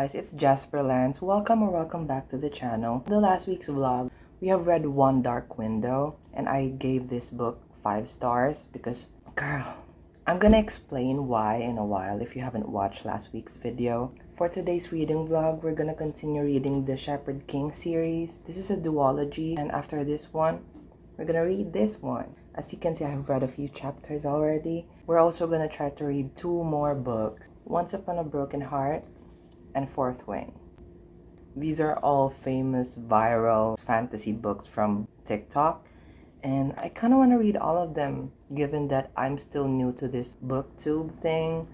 guys, it's Jasper Lance. Welcome back to the channel. In the last week's vlog, we have read One Dark Window and I gave this book 5 stars because, girl, I'm gonna explain why in a while if you haven't watched last week's video. For today's reading vlog, we're gonna continue reading the Shepherd King series. This is a duology, and after this one, we're gonna read this one. As you can see, I've read a few chapters already. We're also gonna try to read 2 more books. Once Upon a Broken Heart and Fourth Wing. These are all famous viral fantasy books from TikTok, and I kind of want to read all of them given that I'm still new to this booktube thing.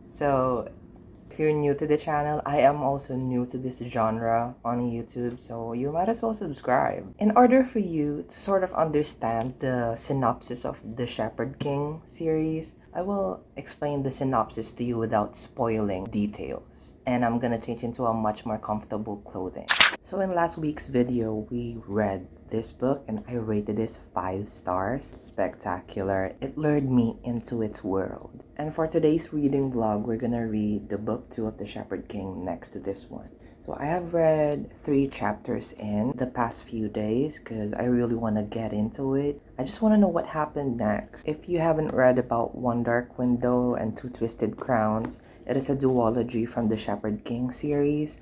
So if you're new to the channel, I am also new to this genre on YouTube, so you might as well subscribe. In order for you to sort of understand the synopsis of the Shepherd King series, I will explain the synopsis to you without spoiling details. And I'm gonna change into a much more comfortable clothing. So in last week's video, we read this book and I rated this 5 stars. Spectacular. It lured me into its world. And for today's reading vlog, we're gonna read the book 2 of the Shepherd King next to this one. So I have read 3 chapters in the past few days because I really want to get into it. I just want to know what happened next. If you haven't read about One Dark Window and Two Twisted Crowns, it is a duology from the Shepherd King series,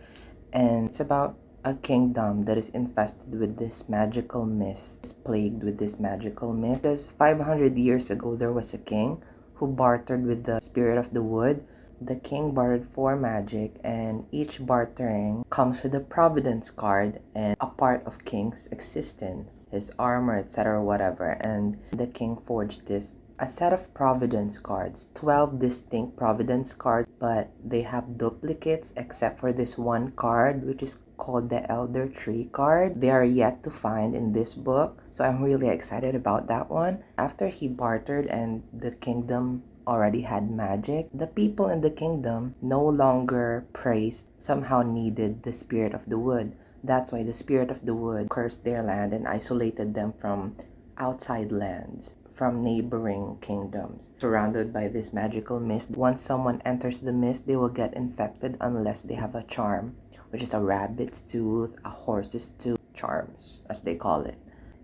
and it's about a kingdom that is infested with this magical mist, plagued with this magical mist. Because 500 years ago, there was a king who bartered with the spirit of the wood. The king bartered for magic, and each bartering comes with a providence card and a part of king's existence, his armor, etc., whatever. And the king forged a set of providence cards, 12 distinct providence cards, but they have duplicates except for this one card, which is called the Elder Tree card. They are yet to find in this book, so I'm really excited about that one. After he bartered and the kingdom already had magic, the people in the kingdom no longer praised, somehow needed the spirit of the wood. That's why the spirit of the wood cursed their land and isolated them from outside lands, from neighboring kingdoms, surrounded by this magical mist. Once someone enters the mist, they will get infected unless they have a charm, which is a rabbit's tooth, a horse's tooth, charms, as they call it.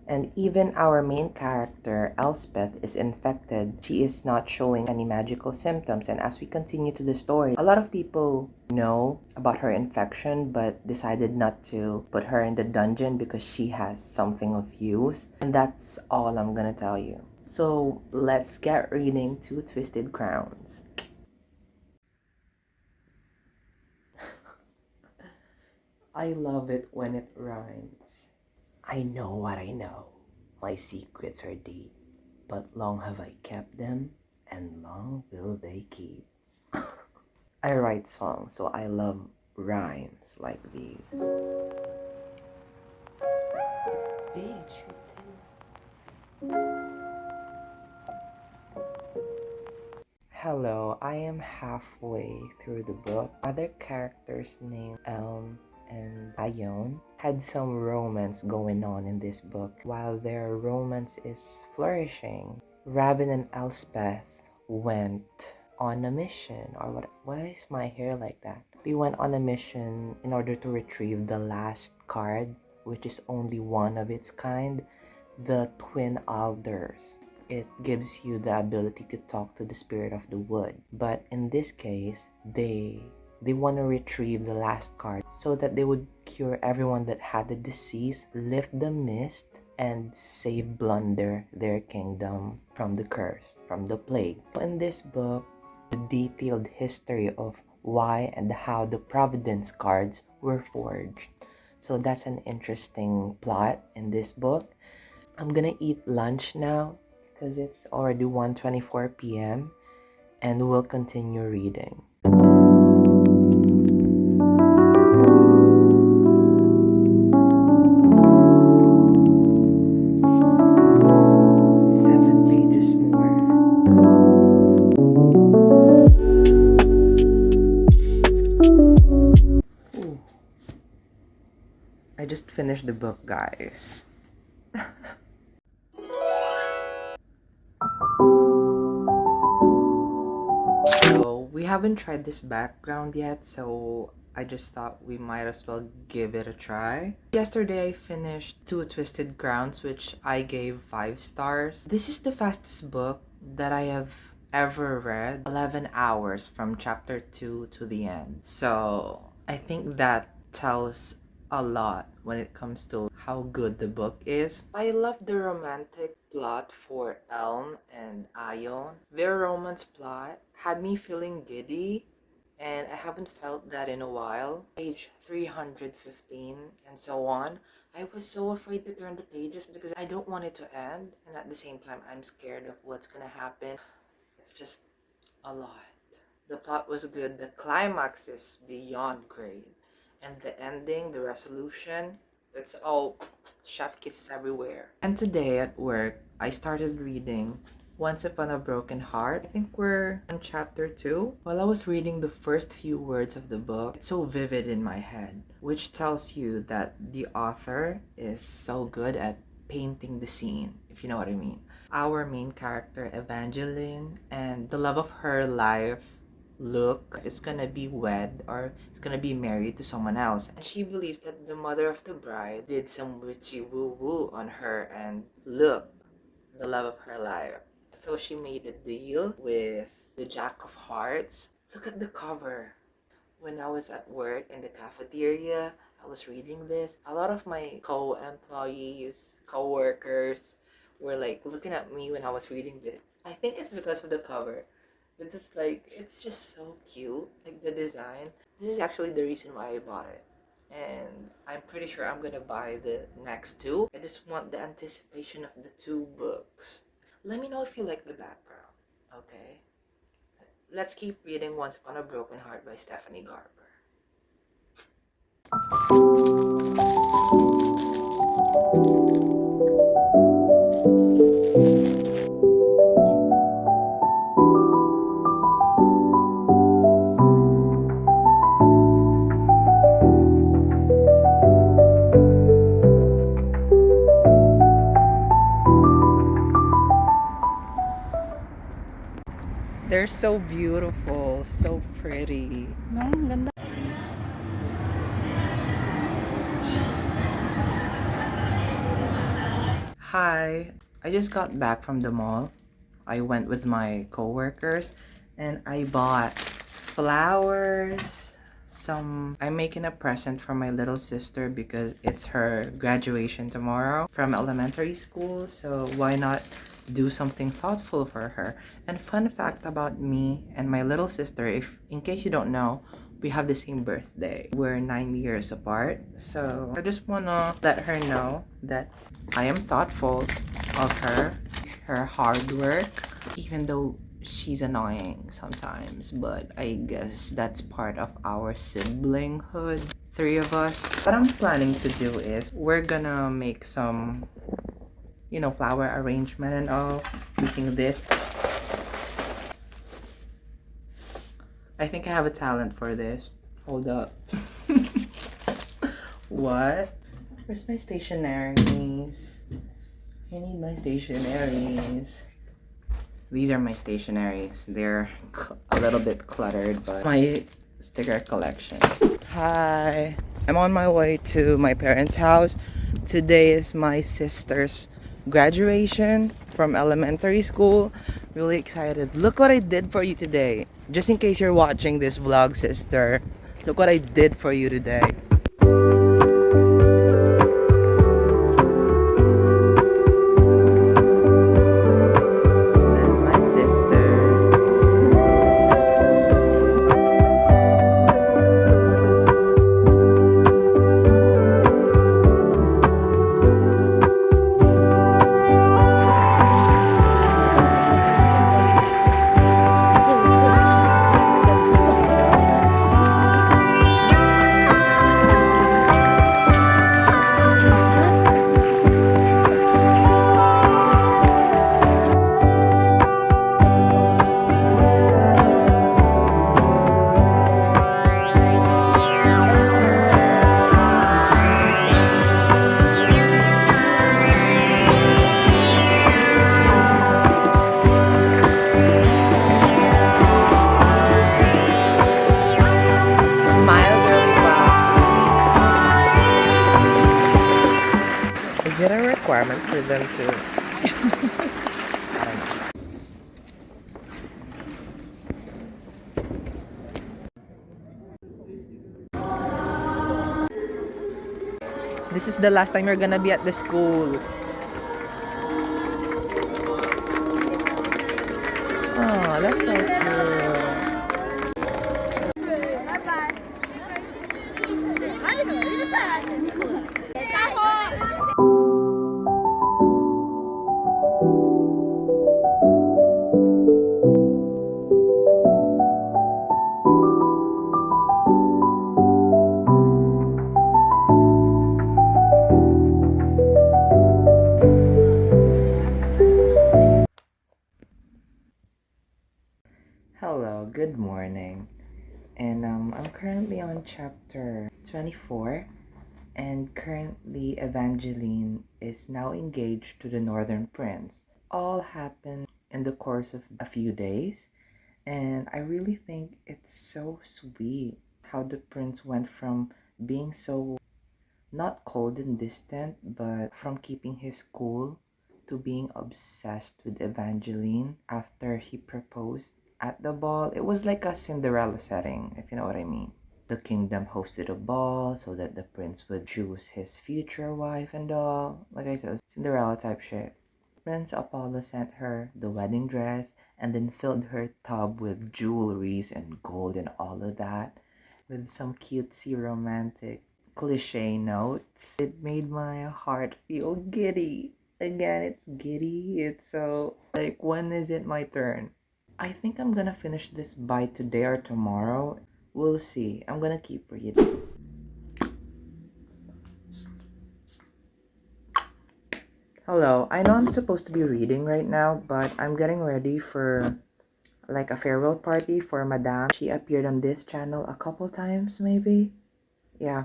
And even our main character, Elspeth, is infected. She is not showing any magical symptoms. And as we continue to the story, a lot of people know about her infection but decided not to put her in the dungeon because she has something of use. And that's all I'm gonna tell you. So let's get reading Two Twisted Crowns. I love it when it rhymes. I know what I know. My secrets are deep, but long have I kept them, and long will they keep. I write songs, so I love rhymes like these. Hello, I am halfway through the book. Other characters named Elm and Ione had some romance going on in this book. While their romance is flourishing, Raven and Elspeth went on a mission, or what? Why is my hair like that? We went on a mission in order to retrieve the last card, which is only one of its kind, the Twin Alders. It gives you the ability to talk to the spirit of the wood. But in this case, they want to retrieve the last card so that they would cure everyone that had the disease, lift the mist, and save Blunder, their kingdom, from the curse, from the plague. In this book, the detailed history of why and how the Providence cards were forged. So that's an interesting plot in this book. I'm gonna eat lunch now because it's already 1:24 p.m. and we'll continue reading. I just finished the book, guys. So we haven't tried this background yet, so I just thought we might as well give it a try. Yesterday I finished Two Twisted Crowns, which I gave 5 stars. This is the fastest book that I have ever read. 11 hours from chapter 2 to the end. So I think that tells a lot when it comes to how good the book is. I love the romantic plot for Elm and Ion. Their romance plot had me feeling giddy, and I haven't felt that in a while. Page 315 and so on. I was so afraid to turn the pages because I don't want it to end, and at the same time I'm scared of what's gonna happen. It's just a lot. The plot was good, the climax is beyond great, and the ending, the resolution, it's all chef kisses everywhere. And today at work, I started reading Once Upon a Broken Heart. I think we're on chapter 2. While I was reading the first few words of the book, it's so vivid in my head, which tells you that the author is so good at painting the scene, if you know what I mean. Our main character, Evangeline, and the love of her life, Luke, is gonna be wed or is gonna be married to someone else. And she believes that the mother of the bride did some witchy woo-woo on her and Luke, the love of her life. So she made a deal with the Jack of Hearts. Look at the cover. When I was at work in the cafeteria, I was reading this. A lot of my co-employees, co-workers were like looking at me when I was reading this. I think it's because of the cover. It's like, it's just so cute, like the design. This is actually the reason why I bought it. And I'm pretty sure I'm gonna buy the next two. I just want the anticipation of the two books. Let me know if you like the background, okay? Let's keep reading Once Upon a Broken Heart by Stephanie Garber. They're so beautiful, so pretty. No, ang ganda. Hi, I just got back from the mall. I went with my coworkers and I bought flowers. I'm making a present for my little sister because it's her graduation tomorrow from elementary school. So why not do something thoughtful for her? And fun fact about me and my little sister, if in case you don't know, we have the same birthday. We're 9 years apart. So I just wanna let her know that I am thoughtful of her hard work, even though she's annoying sometimes, but I guess that's part of our siblinghood. 3 of us. What I'm planning to do is we're gonna make some, flower arrangement and all using this. I think I have a talent for this. Hold up. What? Where's my stationaries? I need my stationaries. These are my stationaries. They're a little bit cluttered, but my sticker collection. Hi. I'm on my way to my parents' house. Today is my sister's graduation from elementary school. Really excited. Look what I did for you today. Just in case you're watching this vlog, sister. Look what I did for you today. That's my sister. requirement for them to, I don't know. This is the last time you're gonna be at the school. Oh, that's so cute. Hello, good morning. And I'm currently on chapter 24, and currently Evangeline is now engaged to the Northern Prince. All happened in the course of a few days, and I really think it's so sweet how the prince went from being so not cold and distant, but from keeping his cool to being obsessed with Evangeline after he proposed at the ball. It was like a Cinderella setting, if you know what I mean. The kingdom hosted a ball so that the prince would choose his future wife and all. Like I said, Cinderella type shit. Prince Apollo sent her the wedding dress and then filled her tub with jewelries and gold and all of that with some cutesy romantic cliche notes. It made my heart feel giddy. Again, it's giddy. It's so like, when is it my turn? I think I'm gonna finish this by today or tomorrow. We'll see. I'm gonna keep reading. Hello, I know I'm supposed to be reading right now, but I'm getting ready for like a farewell party for Madame. She appeared on this channel a couple times, maybe. Yeah,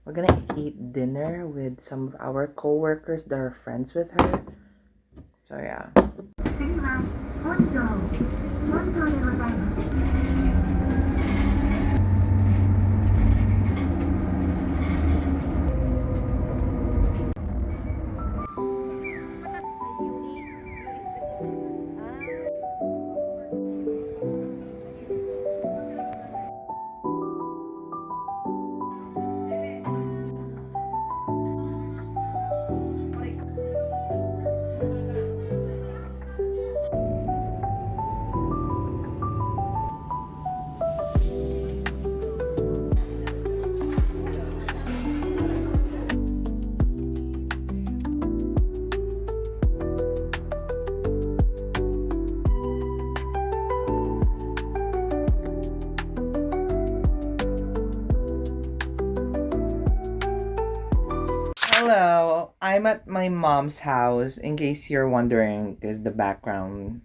we're gonna eat dinner with some of our co-workers that are friends with her. So yeah. Hello, I'm at my mom's house in case you're wondering because the background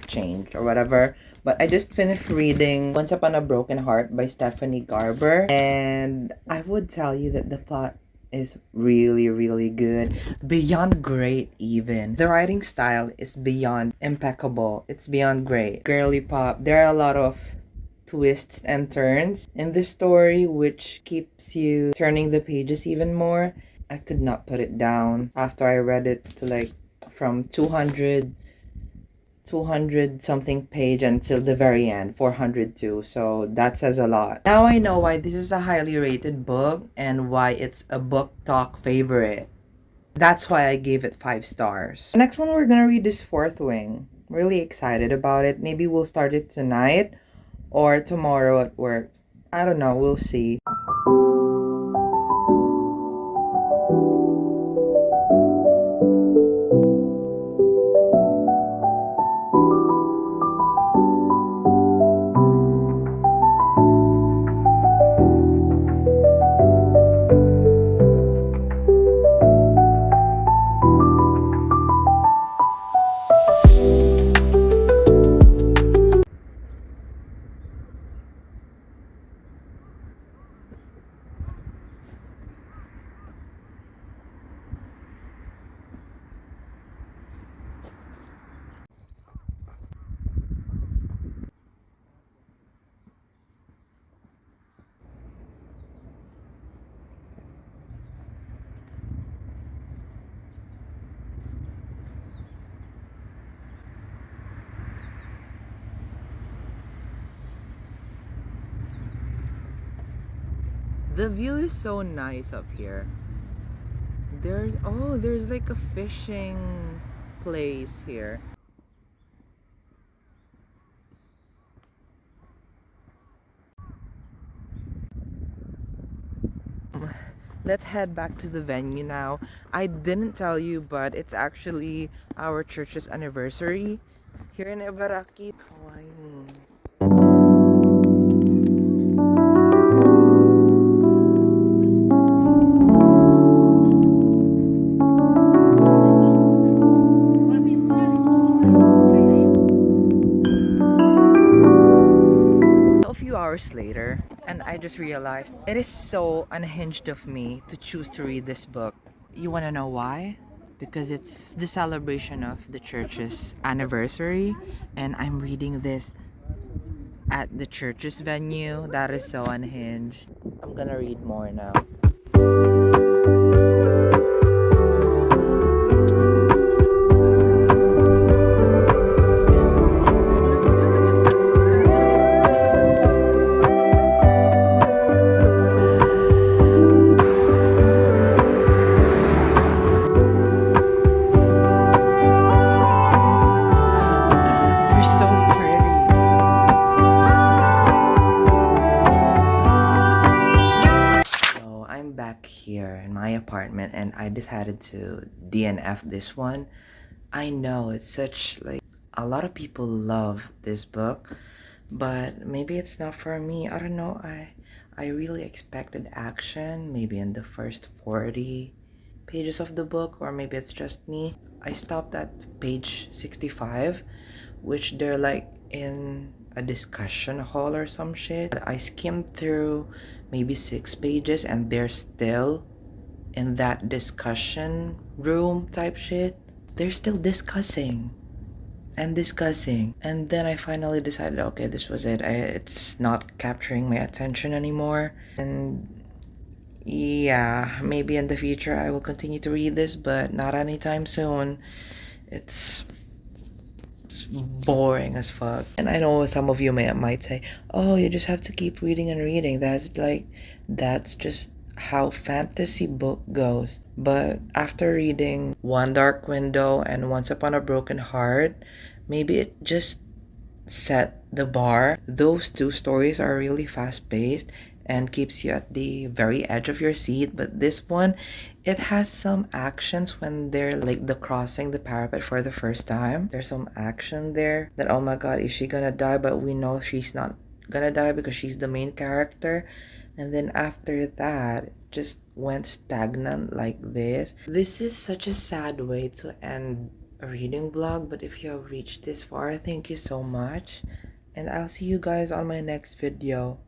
changed or whatever. But I just finished reading Once Upon a Broken Heart by Stephanie Garber, and I would tell you that the plot is really, really good. Beyond great, even. The writing style is beyond impeccable. It's beyond great. Girly pop. There are a lot of twists and turns in this story, which keeps you turning the pages even more. I could not put it down after I read it to like from 200 something page until the very end, 402. So that says a lot. Now I know why this is a highly rated book and why it's a book talk favorite. That's why I gave it 5 stars. The next one we're gonna read is Fourth Wing. Really excited about it. Maybe we'll start it tonight or tomorrow at work. I don't know, we'll see. The view is so nice up here. There's like a fishing place here. Let's head back to the venue now. I didn't tell you, but it's actually our church's anniversary here in Ibaraki. Kawaii. A few hours later, and I just realized it is so unhinged of me to choose to read this book. You wanna know why? Because it's the celebration of the church's anniversary, and I'm reading this at the church's venue. That is so unhinged. I'm gonna read more now. You're so pretty. So I'm back here in my apartment and I decided to DNF this one. I know it's such like a lot of people love this book, but maybe it's not for me. I don't know. I really expected action maybe in the first 40 pages of the book, or maybe it's just me. I stopped at page 65, which they're like in a discussion hall or some shit. I skimmed through maybe 6 pages and they're still in that discussion room type shit. They're still discussing and discussing. And then I finally decided, okay, this was it. It's not capturing my attention anymore. And yeah, maybe in the future I will continue to read this, but not anytime soon. It's boring as fuck. And I know some of you might say, oh, you just have to keep reading and reading. That's just how fantasy book goes. But after reading One Dark Window and Once Upon a Broken Heart, maybe it just set the bar. Those two stories are really fast paced and keeps you at the very edge of your seat. But this one, it has some actions when they're like the crossing the parapet for the first time. There's some action there that, oh my god, is she gonna die? But we know she's not gonna die because she's the main character. And then after that, it just went stagnant like this. This is such a sad way to end a reading vlog, but if you have reached this far, thank you so much. And I'll see you guys on my next video.